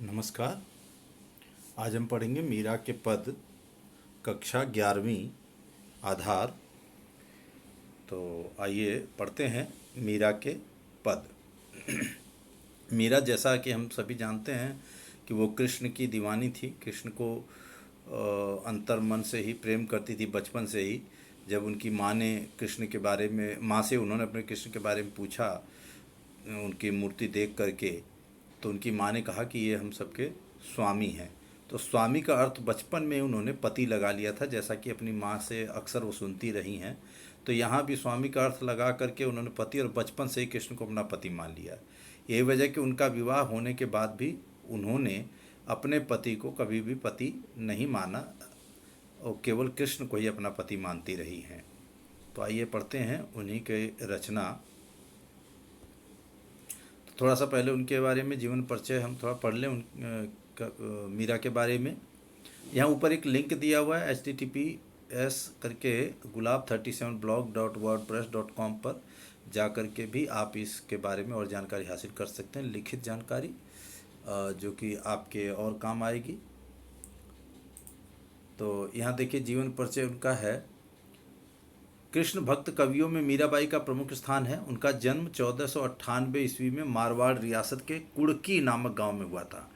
नमस्कार। आज हम पढ़ेंगे मीरा के पद, कक्षा 11वीं, आधार। तो आइए पढ़ते हैं मीरा के पद। मीरा, जैसा कि हम सभी जानते हैं कि वो कृष्ण की दीवानी थी। कृष्ण को अंतर्मन से ही प्रेम करती थी बचपन से ही। जब उनकी माँ ने कृष्ण के बारे में, माँ से उन्होंने अपने कृष्ण के बारे में पूछा उनकी मूर्ति देख करके, तो उनकी माँ ने कहा कि ये हम सबके स्वामी हैं। तो स्वामी का अर्थ बचपन में उन्होंने पति लगा लिया था, जैसा कि अपनी माँ से अक्सर वो सुनती रही हैं। तो यहाँ भी स्वामी का अर्थ लगा करके उन्होंने पति, और बचपन से ही कृष्ण को अपना पति मान लिया। यही वजह कि उनका विवाह होने के बाद भी उन्होंने अपने पति को कभी भी पति नहीं माना और केवल कृष्ण को ही अपना पति मानती रही हैं। तो आइए पढ़ते हैं उन्हीं के रचना। थोड़ा सा पहले उनके बारे में जीवन परिचय हम थोड़ा पढ़ लें मीरा के बारे में। यहाँ ऊपर एक लिंक दिया हुआ है https करके gulab37blog.wordpress.com पर जा कर के भी आप इसके बारे में और जानकारी हासिल कर सकते हैं, लिखित जानकारी जो कि आपके और काम आएगी। तो यहाँ देखिए जीवन परिचय उनका है। कृष्ण भक्त कवियों में मीराबाई का प्रमुख स्थान है। उनका जन्म 1498 ईस्वी में मारवाड़ रियासत के कुड़की नामक गांव में हुआ था।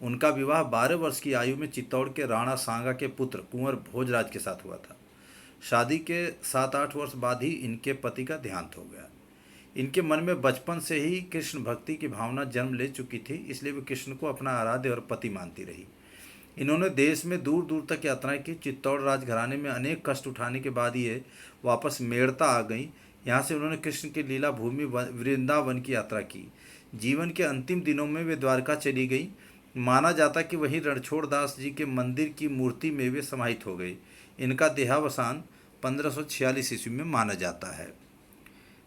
उनका विवाह 12 वर्ष की आयु में चित्तौड़ के राणा सांगा के पुत्र कुंवर भोजराज के साथ हुआ था। शादी के 7-8 वर्ष बाद ही इनके पति का देहांत हो गया। इनके मन में बचपन से ही कृष्ण भक्ति की भावना जन्म ले चुकी थी, इसलिए वे कृष्ण को अपना आराध्य और पति मानती रही। इन्होंने देश में दूर दूर तक यात्राएं की। चित्तौड़ राजघराने में अनेक कष्ट उठाने के बाद ये वापस मेड़ता आ गईं। यहाँ से उन्होंने कृष्ण की लीला भूमि वृंदावन की यात्रा की। जीवन के अंतिम दिनों में वे द्वारका चली गई। माना जाता कि वहीं रणछोड़ दास जी के मंदिर की मूर्ति में वे समाहित हो गई। इनका देहावसान 1546 ईस्वी में माना जाता है।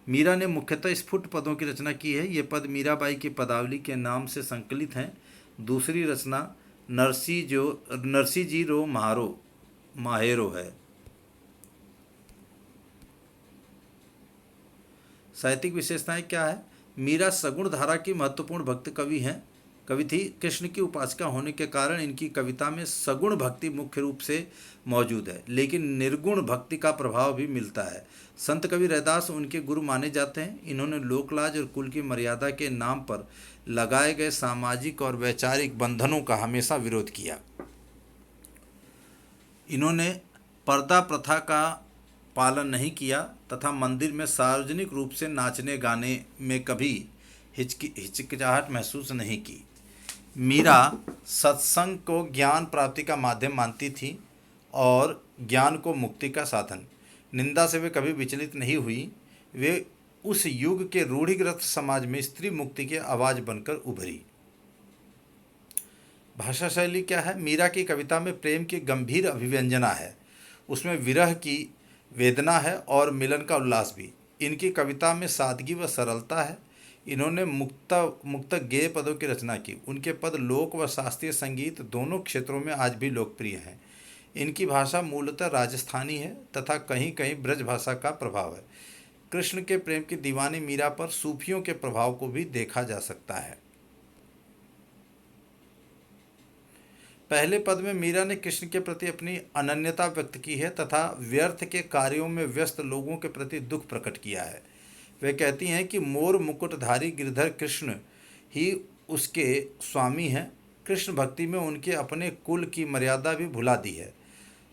मीरा ने मुख्यतः स्फुट पदों की रचना की है। ये पद मीराबाई की पदावली के नाम से संकलित हैं। दूसरी रचना नरसी जी रो माहेरो है। साहित्यिक विशेषताएं क्या है? मीरा सगुण धारा की महत्वपूर्ण भक्त कवि थी। कृष्ण की उपासिका होने के कारण इनकी कविता में सगुण भक्ति मुख्य रूप से मौजूद है, लेकिन निर्गुण भक्ति का प्रभाव भी मिलता है। संत कवि रैदास उनके गुरु माने जाते हैं। इन्होंने लोकलाज और कुल की मर्यादा के नाम पर लगाए गए सामाजिक और वैचारिक बंधनों का हमेशा विरोध किया। इन्होंने पर्दा प्रथा का पालन नहीं किया तथा मंदिर में सार्वजनिक रूप से नाचने गाने में कभी हिचकिचाहट महसूस नहीं की। मीरा सत्संग को ज्ञान प्राप्ति का माध्यम मानती थी और ज्ञान को मुक्ति का साधन। निंदा से वे कभी विचलित नहीं हुई। वे उस युग के रूढ़िग्रस्त समाज में स्त्री मुक्ति की आवाज़ बनकर उभरी। भाषा शैली क्या है? मीरा की कविता में प्रेम की गंभीर अभिव्यंजना है। उसमें विरह की वेदना है और मिलन का उल्लास भी। इनकी कविता में सादगी व सरलता है। इन्होंने मुक्त गेय पदों की रचना की। उनके पद लोक व शास्त्रीय संगीत दोनों क्षेत्रों में आज भी लोकप्रिय हैं। इनकी भाषा मूलतः राजस्थानी है तथा कहीं कहीं ब्रज भाषा का प्रभाव है। कृष्ण के प्रेम की दीवानी मीरा पर सूफियों के प्रभाव को भी देखा जा सकता है। पहले पद में मीरा ने कृष्ण के प्रति अपनी अनन्यता व्यक्त की है तथा व्यर्थ के कार्यों में व्यस्त लोगों के प्रति दुख प्रकट किया है। वे कहती हैं कि मोर मुकुटधारी गिरधर कृष्ण ही उसके स्वामी हैं। कृष्ण भक्ति में उनके अपने कुल की मर्यादा भी भुला दी है।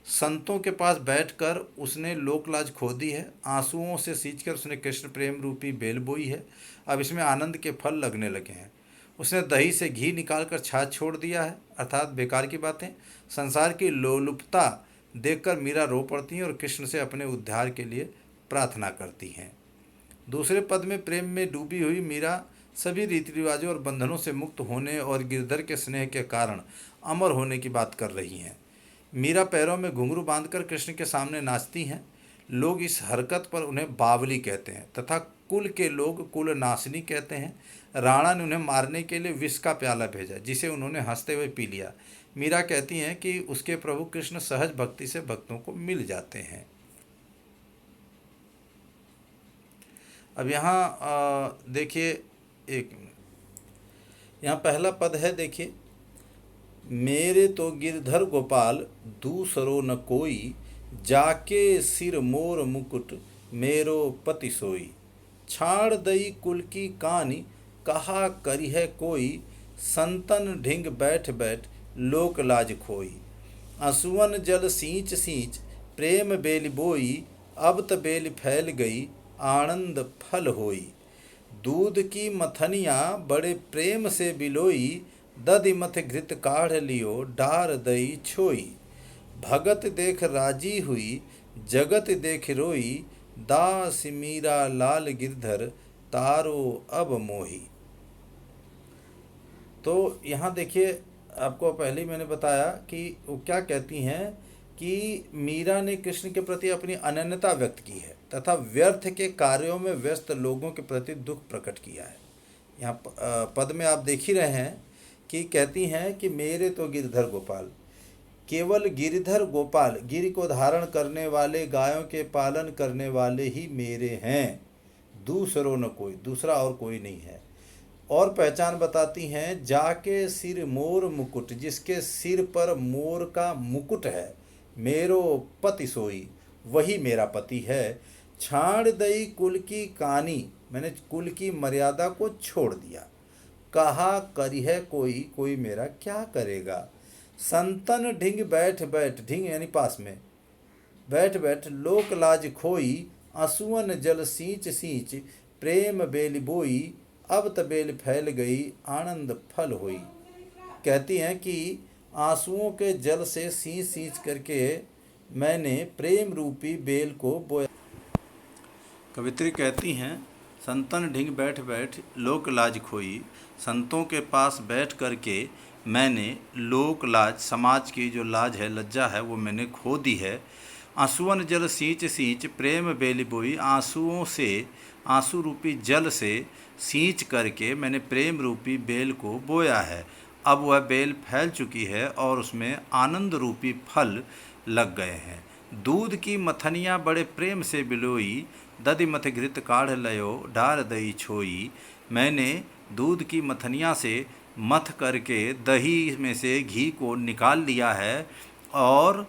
संतों के पास बैठकर उसने लोकलाज खो दी है। आंसुओं से सींचकर उसने कृष्ण प्रेम रूपी बेल बोई है। अब इसमें आनंद के फल लगने लगे हैं। उसने दही से घी निकालकर छाछ छोड़ दिया है, अर्थात बेकार की बातें। संसार की लोलुपता देखकर मीरा रो पड़ती हैं और कृष्ण से अपने उद्धार के लिए प्रार्थना करती हैं। दूसरे पद में प्रेम में डूबी हुई मीरा सभी रीति रिवाजों और बंधनों से मुक्त होने और गिरधर के स्नेह के कारण अमर होने की बात कर रही हैं। मीरा पैरों में घुंघरू बांधकर कृष्ण के सामने नाचती हैं। लोग इस हरकत पर उन्हें बावली कहते हैं तथा कुल के लोग कुल नाशनी कहते हैं। राणा ने उन्हें मारने के लिए विष का प्याला भेजा, जिसे उन्होंने हंसते हुए पी लिया। मीरा कहती हैं कि उसके प्रभु कृष्ण सहज भक्ति से भक्तों को मिल जाते हैं। अब यहाँ देखिए, एक यहाँ पहला पद है, देखिए, मेरे तो गिरधर गोपाल दूसरो न कोई, जाके सिर मोर मुकुट मेरो पति सोई। छाड़ दई कुल की कानी, कहा करी है कोई, संतन ढिंग बैठ बैठ लोक लाज खोई। आंसुअन जल सींच सींच प्रेम बेल बोई, अब त बेल फैल गई आनंद फल होई। दूध की मथनिया बड़े प्रेम से बिलोई, दधि मथ घृत काढ़ लियो डार दई छोई। भगत देख राजी हुई जगत देख रोई, दास मीरा लाल गिरधर तारो अब मोही। तो यहाँ देखिए, आपको पहले ही मैंने बताया कि वो क्या कहती हैं कि मीरा ने कृष्ण के प्रति अपनी अनन्यता व्यक्त की है तथा व्यर्थ के कार्यों में व्यस्त लोगों के प्रति दुख प्रकट किया है। यहाँ पद में आप देख ही रहे हैं कि कहती हैं कि मेरे तो गिरधर गोपाल, केवल गिरधर गोपाल, गिर को धारण करने वाले, गायों के पालन करने वाले ही मेरे हैं, दूसरों न कोई, दूसरा और कोई नहीं है। और पहचान बताती हैं, जाके सिर मोर मुकुट, जिसके सिर पर मोर का मुकुट है, मेरो पति सोई, वही मेरा पति है। छाड़ दई कुल की कानी, मैंने कुल की मर्यादा को छोड़ दिया। कहा करी है कोई, कोई मेरा क्या करेगा। संतन ढिंग बैठ बैठ, ढिंग यानी पास में, बैठ बैठ लोक लाज खोई। आंसुअन जल सींच सींच प्रेम बेल बोई, अब त बेल फैल गई आनंद फल हुई। कहती हैं कि आंसुओं के जल से सींच सींच करके मैंने प्रेम रूपी बेल को बोया। कवित्री कहती हैं, संतन ढिंग बैठ बैठ लोक लाज खोई, संतों के पास बैठ करके मैंने लोक लाज, समाज की जो लाज है, लज्जा है, वो मैंने खो दी है। आंसुअन जल सींच सींच प्रेम बेली बोई, आंसुओं से, आंसू रूपी जल से सींच करके मैंने प्रेम रूपी बेल को बोया है। अब वह बेल फैल चुकी है और उसमें आनंद रूपी फल लग गए हैं। दूध की मथनियाँ बड़े प्रेम से बिलोई, दधि मथ घृत काढ़ लयो डार दई छोई। मैंने दूध की मथनियाँ से मथ करके दही में से घी को निकाल लिया है और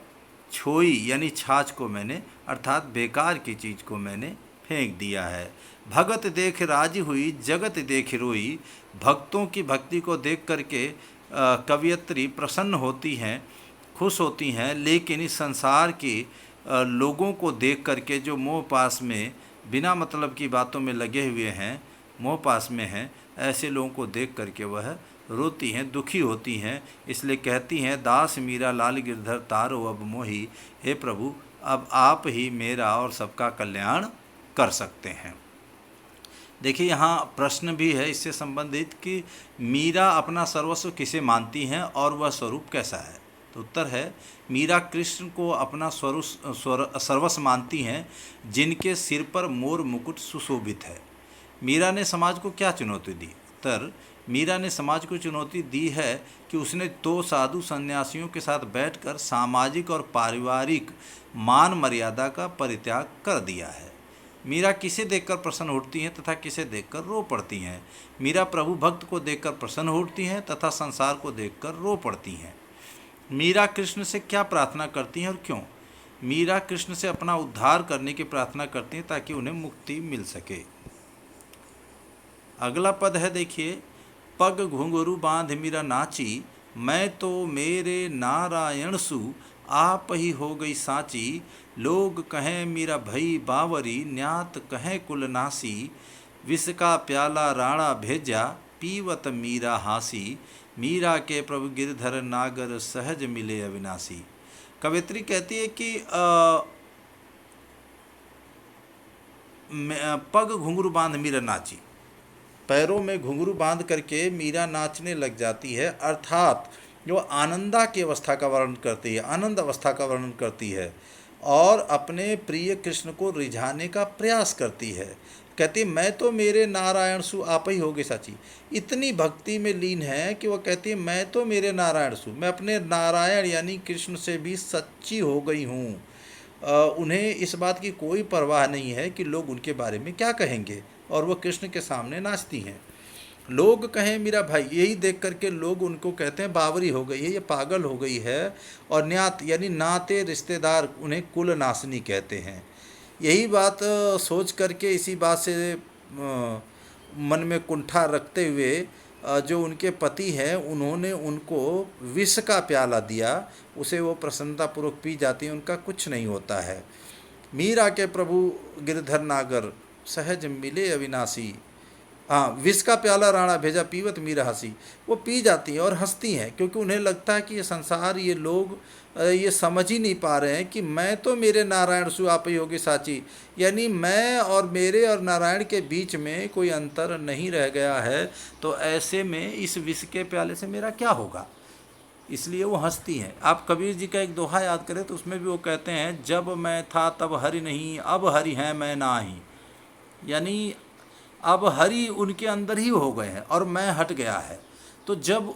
छोई यानी छाछ को मैंने, अर्थात बेकार की चीज़ को मैंने फेंक दिया है। भगत देख राजी हुई जगत देख रोई, भक्तों की भक्ति को देख करके कवयित्री प्रसन्न होती हैं, खुश होती हैं, लेकिन इस संसार के लोगों को देख करके जो मोह पास में बिना मतलब की बातों में लगे हुए हैं, मोह पास में हैं, ऐसे लोगों को देख करके वह रोती हैं, दुखी होती हैं। इसलिए कहती हैं, दास मीरा लाल गिरधर तारो अब मोही, हे प्रभु अब आप ही मेरा और सबका कल्याण कर सकते हैं। देखिए यहाँ प्रश्न भी है इससे संबंधित कि मीरा अपना सर्वस्व किसे मानती हैं और वह स्वरूप कैसा है। तो उत्तर है, मीरा कृष्ण को अपना सर्वस्व मानती हैं जिनके सिर पर मोर मुकुट सुशोभित है। मीरा ने समाज को क्या चुनौती दी। उत्तर, मीरा ने समाज को चुनौती दी है कि उसने तो साधु सन्यासियों के साथ बैठकर सामाजिक और पारिवारिक मान मर्यादा का परित्याग कर दिया है। मीरा किसे देखकर प्रसन्न होती हैं तथा किसे देखकर रो पड़ती हैं। मीरा प्रभु भक्त को देखकर प्रसन्न होती हैं तथा संसार को देखकर रो पड़ती हैं। मीरा कृष्ण से क्या प्रार्थना करती हैं और क्यों। मीरा कृष्ण से अपना उद्धार करने की प्रार्थना करती हैं ताकि उन्हें मुक्ति मिल सके। अगला पद है, देखिए, पग घुंघरू बांध मीरा नाची, मैं तो मेरे नारायण सु आप ही हो गई साची। लोग कहें मीरा भई बावरी, न्यात कहें कुल नासी। विष का प्याला राणा भेजा, पीवत मीरा हासी। मीरा के प्रभु गिरधर नागर, सहज मिले अविनाशी। कवित्री कहती है कि पग घुंघरू बांध मीरा नाची, पैरों में घुंघरू बांध करके मीरा नाचने लग जाती है, अर्थात जो आनंदा की अवस्था का वर्णन करती है, आनंद अवस्था का वर्णन करती है और अपने प्रिय कृष्ण को रिझाने का प्रयास करती है। कहती, मैं तो मेरे नारायण सु आप ही होगे साची। इतनी भक्ति में लीन है कि वह कहती है, मैं तो मेरे नारायण सु, मैं अपने नारायण यानी कृष्ण से भी सच्ची हो गई हूँ। उन्हें इस बात की कोई परवाह नहीं है कि लोग उनके बारे में क्या कहेंगे, और वह कृष्ण के सामने नाचती हैं। लोग कहें मीरा भाई, यही देख करके लोग उनको कहते हैं बावरी हो गई है, ये पागल हो गई है। और न्यात यानी नाते रिश्तेदार उन्हें कुल नासनी कहते हैं। यही बात सोच करके, इसी बात से मन में कुंठा रखते हुए जो उनके पति हैं उन्होंने उनको विष का प्याला दिया। उसे वो प्रसन्नतापूर्वक पी जाती हैं, उनका कुछ नहीं होता है। मीरा के प्रभु गिरधर नागर सहज मिले अविनाशी। हाँ, विष का प्याला राणा भेजा पीवत मीरा हंसी। वो पी जाती हैं और हंसती हैं, क्योंकि उन्हें लगता है कि ये संसार, ये लोग ये समझ ही नहीं पा रहे हैं कि मैं तो मेरे नारायण सु आप ही होगी साची, यानी मैं और मेरे और नारायण के बीच में कोई अंतर नहीं रह गया है। तो ऐसे में इस विष के प्याले से मेरा क्या होगा, इसलिए वो हंसती हैं। आप कबीर जी का एक दोहा याद करें तो उसमें भी वो कहते हैं, जब मैं था तब हरि नहीं, अब हरि हैं मैं नाही। यानी अब हरि उनके अंदर ही हो गए हैं और मैं हट गया है। तो जब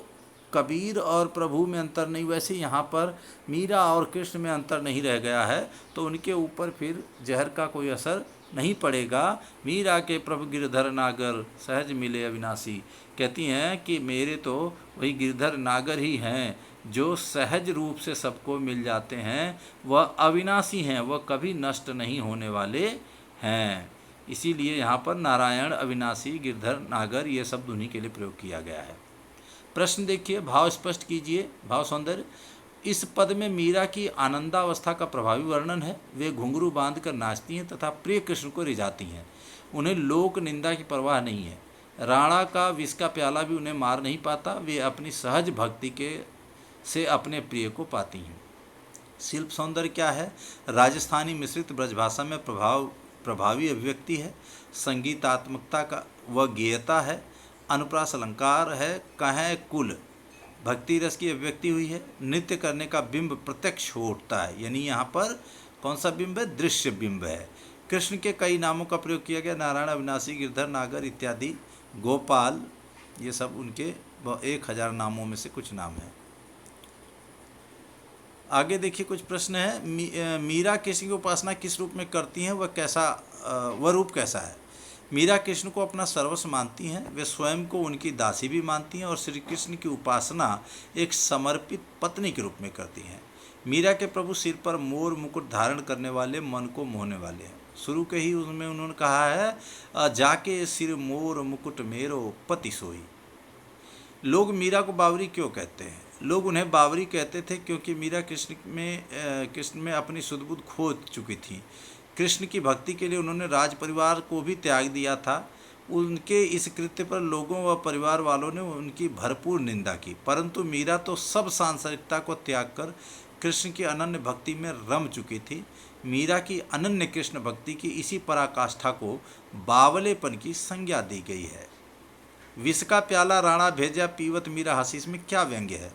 कबीर और प्रभु में अंतर नहीं, वैसे यहाँ पर मीरा और कृष्ण में अंतर नहीं रह गया है, तो उनके ऊपर फिर जहर का कोई असर नहीं पड़ेगा। मीरा के प्रभु गिरधर नागर सहज मिले अविनाशी, कहती हैं कि मेरे तो वही गिरधर नागर ही हैं जो सहज रूप से सबको मिल जाते हैं। वह अविनाशी हैं, वह कभी नष्ट नहीं होने वाले हैं। इसीलिए यहाँ पर नारायण, अविनाशी, गिरधर नागर ये शब्द उन्हीं के लिए प्रयोग किया गया है। प्रश्न देखिए, भाव स्पष्ट कीजिए। भाव सौंदर्य। इस पद में मीरा की आनंदावस्था का प्रभावी वर्णन है। वे घुंघरू बांधकर नाचती हैं तथा प्रिय कृष्ण को रिझाती हैं। उन्हें लोक निंदा की परवाह नहीं है। राणा का विष का प्याला भी उन्हें मार नहीं पाता। वे अपनी सहज भक्ति के से अपने प्रिय को पाती हैं। शिल्प सौंदर्य क्या है? राजस्थानी मिश्रित ब्रजभाषा में प्रभावी अभिव्यक्ति है। संगीतात्मकता का व गेयता है। अनुप्रास अलंकार है। कहें कुल भक्ति रस की अभिव्यक्ति हुई है। नृत्य करने का बिंब प्रत्यक्ष हो उठता है, यानी यहाँ पर कौन सा बिंब है? दृश्य बिंब है। कृष्ण के कई नामों का प्रयोग किया गया। नारायण, अविनाशी, गिरधर नागर इत्यादि, गोपाल, ये सब उनके 1000 नामों में से कुछ नाम हैं। आगे देखिए, कुछ प्रश्न है। मीरा कृष्ण की उपासना किस रूप में करती हैं? वह रूप कैसा है? मीरा कृष्ण को अपना सर्वस्व मानती हैं। वे स्वयं को उनकी दासी भी मानती हैं और श्री कृष्ण की उपासना एक समर्पित पत्नी के रूप में करती हैं। मीरा के प्रभु सिर पर मोर मुकुट धारण करने वाले, मन को मोहने वाले हैं। शुरू के ही उसमें उन्होंने कहा है, जाके सिर मोर मुकुट मेरो पति सोई। लोग मीरा को बावरी क्यों कहते हैं? लोग उन्हें बावरी कहते थे क्योंकि मीरा कृष्ण में अपनी सुध-बुध खो चुकी थी। कृष्ण की भक्ति के लिए उन्होंने राज परिवार को भी त्याग दिया था। उनके इस कृत्य पर लोगों व परिवार वालों ने उनकी भरपूर निंदा की, परंतु मीरा तो सब सांसारिकता को त्याग कर कृष्ण की अनन्य भक्ति में रम चुकी थी। मीरा की अनन्य कृष्ण भक्ति की इसी पराकाष्ठा को बावलेपन की संज्ञा दी गई है। विष का प्याला राणा भेजा पीवत मीरा हंसी, इसमें क्या व्यंग्य है?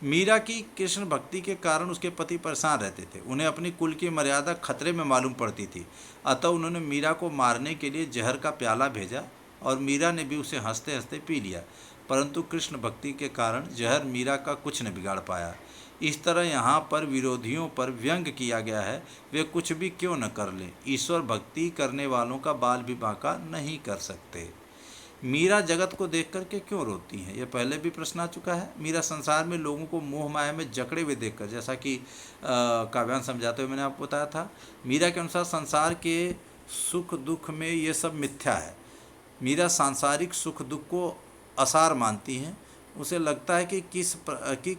मीरा की कृष्ण भक्ति के कारण उसके पति परेशान रहते थे। उन्हें अपनी कुल की मर्यादा खतरे में मालूम पड़ती थी। अतः उन्होंने मीरा को मारने के लिए जहर का प्याला भेजा और मीरा ने भी उसे हंसते हंसते पी लिया, परंतु कृष्ण भक्ति के कारण जहर मीरा का कुछ न बिगाड़ पाया। इस तरह यहाँ पर विरोधियों पर व्यंग किया गया है। वे कुछ भी क्यों न कर लें, ईश्वर भक्ति करने वालों का बाल भी बांका नहीं कर सकते। मीरा जगत को देख करके क्यों रोती हैं? यह पहले भी प्रश्न आ चुका है। मीरा संसार में लोगों को मोह माया में जकड़े हुए देखकर, जैसा कि काव्यांश समझाते हुए मैंने आपको बताया था, मीरा के अनुसार संसार के सुख दुख में ये सब मिथ्या है। मीरा सांसारिक सुख दुख को असार मानती हैं। उसे लगता है कि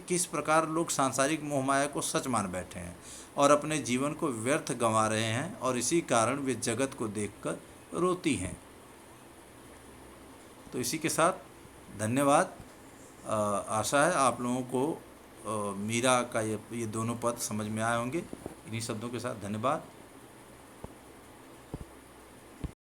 किस प्रकार लोग सांसारिक मोह माया को सच मान बैठे हैं और अपने जीवन को व्यर्थ गंवा रहे हैं, और इसी कारण वे जगत को देखकर रोती हैं। तो इसी के साथ धन्यवाद। आशा है आप लोगों को मीरा का ये दोनों पद समझ में आए होंगे। इन्हीं शब्दों के साथ धन्यवाद।